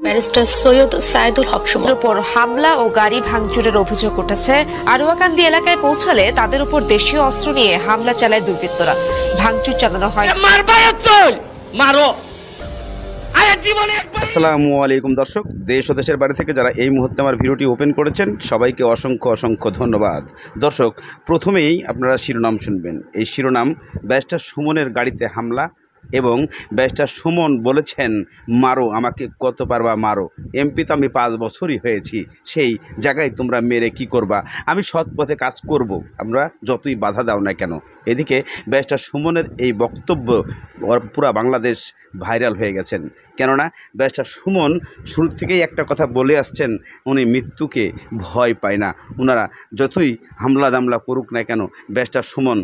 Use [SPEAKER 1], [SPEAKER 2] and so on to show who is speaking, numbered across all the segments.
[SPEAKER 1] Barrister Syed Saidul হক সুমনের
[SPEAKER 2] উপর হামলা ও গাড়ি ভাঙচুরের অভিযোগ উঠেছে। আরুয়াকান্দি এলাকায় পৌঁছালে তাদের উপর দেশীয় অস্ত্র নিয়ে হামলা চালায় দুর্বৃত্তরা। ভাঙচুর চালানো হয়।
[SPEAKER 3] আসসালামু আলাইকুম দর্শক, দেশ ও দেশের বাড়ি থেকে যারা এই মুহূর্তে আমার ভিডিওটি ওপেন করেছেন সবাইকে অসংখ্য অসংখ্য ধন্যবাদ। দর্শক, প্রথমেই আপনারা শিরোনাম শুনবেন। এই শিরোনাম, ব্যারিস্টার সুমনের গাড়িতে হামলা এবং ব্যারিস্টার সুমন বলেছেন মারো, আমাকে কত পারবা মারো, এমপি তো আমি 5 বছরই হয়েছি, সেই জায়গায় তোমরা মেরে কি করবা, আমি সৎ পথে কাজ করব, আমরা যতই বাধা দাও না কেন। এদিকে ব্যারিস্টার সুমনের এই বক্তব্য পুরা বাংলাদেশ ভাইরাল হয়ে গেছেন। কেননা ব্যারিস্টার সুমন শুরু থেকেই একটা কথা বলে আসছেন, উনি মৃত্যুকে ভয় পায় না, ওনারা যতই হামলা দামলা করুক না কেন ব্যারিস্টার সুমন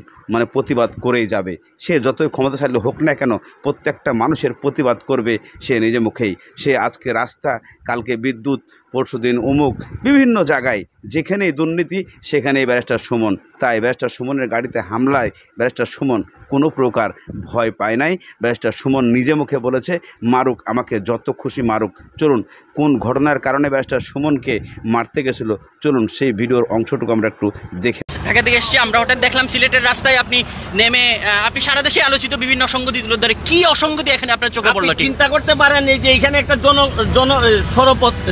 [SPEAKER 3] প্রতিবাদ করেই যাবে। সে যতই ক্ষমতাশালী হোক না কেন প্রত্যেকটা মানুষের প্রতিবাদ করবে সে নিজে মুখেই। সে আজকে রাস্তা, কালকে বিদ্যুৎ, পরশুদিন অমুক, বিভিন্ন জায়গায় যেখানেই দুর্নীতি সেখানেই ব্যারিস্টার সুমন। তাই ব্যারিস্টার সুমনের গাড়িতে হামলায় ব্যারিস্টার সুমন কোনো প্রকার ভয় পায় নাই। ব্যারিস্টার সুমন নিজে মুখে বলেছে মারুক, আমাকে যত খুশি মারুক। চলুন কোন ঘটনার কারণে ব্যারিস্টার সুমনকে মারতে গেছিল, চলুন সেই ভিডিওর অংশটুকু আমরা একটু দেখে।
[SPEAKER 4] ঢাকা থেকে এসেছি আমরা, হঠাৎ দেখলাম সিলেটের রাস্তায় আপনি নেমে আপনি সারা দেশে আলোচিত বিভিন্ন অসঙ্গতি তুলে ধরে, কি অসঙ্গতি এখানে আপনার চোখে পড়লো?
[SPEAKER 5] চিন্তা করতে পারেন এই যে এখানে একটা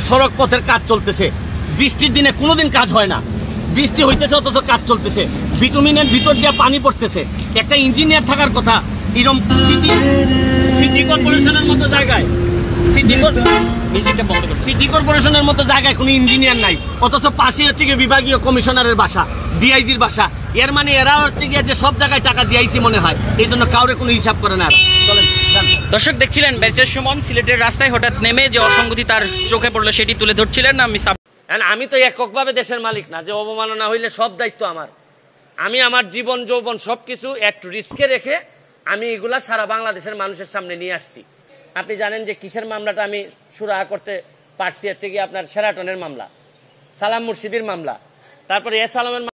[SPEAKER 5] সড়ক পথের কাজ চলতেছে, বৃষ্টির দিনে কোনোদিন কাজ হয় না, বৃষ্টি হইতেছে অথচ কাজ চলতেছে, বিটুমিনের ভিতর দিয়ে পানি পড়তেছে। একটা ইঞ্জিনিয়ার থাকার কথা, এরকম সিটি কর্পোরেশনের মতো জায়গায়, সিটি কর্পোরেশনের মতো জায়গায় কোনো ইঞ্জিনিয়ার নাই, অথচ পাশে হচ্ছে গিয়ে বিভাগীয় কমিশনারের বাসা, ডিআইজির বাসা। এর মানে এরা হচ্ছে গিয়ে যে সব জায়গায় টাকা দিয়েছি মনে হয়, এই জন্য কাউরে কোনো হিসাব করে না।
[SPEAKER 4] দর্শক দেখছিলেন ব্যারিস্টার সুমন সিলেটের রাস্তায় হঠাৎ নেমে যে অসঙ্গতি তার চোখে পড়লো সেটি তুলে ধরছিলেন।
[SPEAKER 5] আমি তো এককভাবে দেশের মালিক না যে অবমাননা হইলে সব দায়িত্ব আমার। আমি আমার জীবন যৌবন সবকিছু একটু রিস্কে রেখে আমি এগুলা সারা বাংলাদেশের মানুষের সামনে নিয়ে আসছি। আপনি জানেন যে কিসের মামলাটা আমি সুরাহা করতে পারছি, হচ্ছে কি আপনার শেরাটনের মামলা, সালাম মুর্শিদির মামলা, তারপরে সালামের।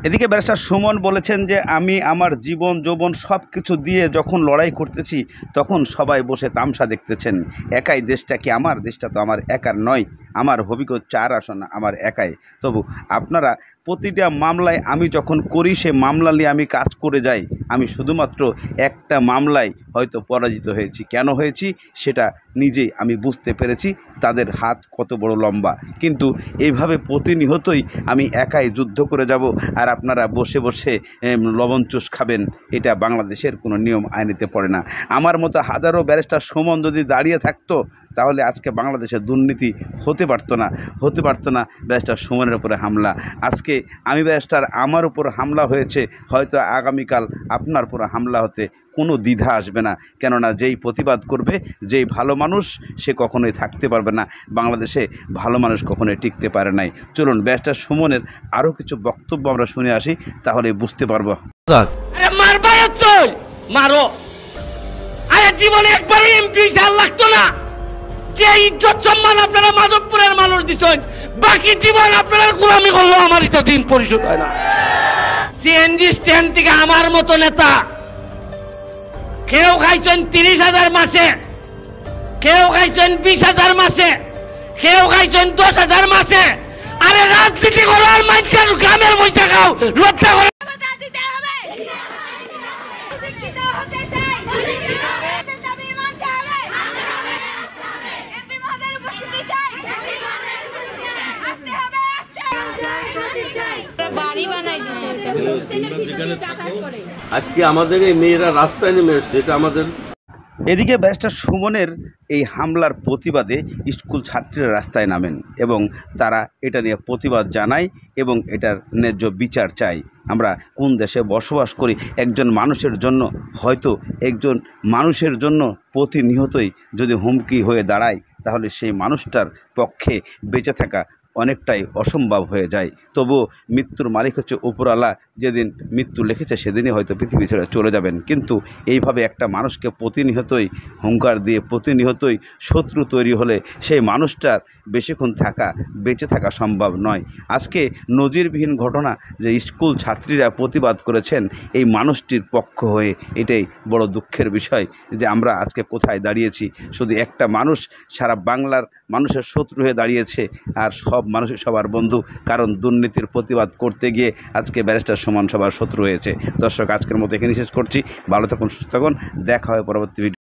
[SPEAKER 3] এদিকে ব্যারিস্টার সুমন বলেছেন যে আমি আমার জীবন যৌবন সব কিছু দিয়ে যখন লড়াই করতেছি তখন সবাই বসে তামসা দেখতেছেন। একাই দেশটা কি আমার, দেশটা তো আমার একার নয়, আমার হবিগঞ্জ 4 আসন আমার একাই। তবু আপনারা প্রতিটা মামলায় আমি যখন করি সে মামলা নিয়ে আমি কাজ করে যাই। আমি শুধুমাত্র একটা মামলায় হয়তো পরাজিত হয়েছি, কেন হয়েছি সেটা নিজেই আমি বুঝতে পেরেছি, তাদের হাত কত বড় লম্বা। কিন্তু এইভাবে প্রতিনিয়তই আমি একাই যুদ্ধ করে যাব আর আপনারা বসে বসে লবণ চুষ খাবেন, এটা বাংলাদেশের কোনো নিয়ম আইনেতে পড়ে না। আমার মতো হাজারো ব্যারিস্টার সুমন যদি দাঁড়িয়ে থাকতো তাহলে আজকে বাংলাদেশে দুর্নীতি হতে পারতো না। ব্যারিস্টার সুমনের উপরে হামলা, আজকে আমি ব্যারিস্টার আমার উপর হামলা হয়েছে, হয়তো আগামীকাল আপনার উপর হামলা হতে কোনো দ্বিধা আসবে না। কেননা যেই প্রতিবাদ করবে, যেই ভালো মানুষ, সে কখনোই থাকতে পারবে না। বাংলাদেশে ভালো মানুষ কখনোই টিকতে পারে নাই। চলুন ব্যারিস্টার সুমনের আরও কিছু বক্তব্য আমরা শুনে আসি, তাহলে বুঝতে পারবো।
[SPEAKER 5] মারো, আরে জীবনে একবার এমপি সাল লাগতো না, যে ইজ্জত সম্মান আপনারা মাধবপুরের মানুষ দিচ্ছেন, বাকি জীবন আপনারা গোলামি করলো, আমার এটা দিন পরিশোধ হয় না। সিএনজি স্ট্যান্ড থেকে আমার মতো নেতা কেউ খাইছেন 30,000 মাসে, কেউ খাইছেন 20,000 মাসে, কেউ খাইছেন 10,000 মাসে। আরে রাজনীতি করো আর মানুষের গ্রামের পয়সা খাও, লজ্জা করো।
[SPEAKER 6] আজকে আমাদের এই মেয়েরা রাস্তায় নেমে এসছে, এটা আমাদের।
[SPEAKER 3] এদিকে ব্যারিস্টার সুমনের এই হামলার প্রতিবাদে স্কুল ছাত্রীরা রাস্তায় নামেন এবং তারা এটা নিয়ে প্রতিবাদ জানায় এবং এটার ন্যায্য বিচার চায়। আমরা কোন দেশে বসবাস করি, একজন মানুষের জন্য প্রতিনিয়তই যদি হুমকি হয়ে দাঁড়ায় তাহলে সেই মানুষটার পক্ষে বেঁচে থাকা অনেকটাই অসম্ভব হয়ে যায়। তবুও মৃত্যুর মালিক হচ্ছে উপরওয়ালা, যেদিন মৃত্যু লিখেছে সেদিনই হয়তো পৃথিবী ছেড়ে চলে যাবেন। কিন্তু এইভাবে একটা মানুষকে প্রতিনিয়তই হুঙ্কার দিয়ে প্রতিনিয়তই শত্রু তৈরি হলে সেই মানুষটার বেশিক্ষণ বেঁচে থাকা সম্ভব নয়। আজকে নজিরবিহীন ঘটনা যে স্কুল ছাত্রীরা প্রতিবাদ করেছেন এই মানুষটির পক্ষ হয়ে, এটাই বড় দুঃখের বিষয় যে আমরা আজকে কোথায় দাঁড়িয়েছি। শুধু একটা মানুষ সারা বাংলার মানুষের শত্রু হয়ে দাঁড়িয়েছে, আর সব মানুষই সবার বন্ধু, কারণ দুর্নীতির প্রতিবাদ করতে গিয়ে আজকে ব্যারিস্টার সুমন সবার শত্রু হয়েছে। দর্শক, আজকের মতো এখানে শেষ করছি। ভালো থাকুন, সুস্থ থাকুন, দেখা হয় পরবর্তী ভিডিও।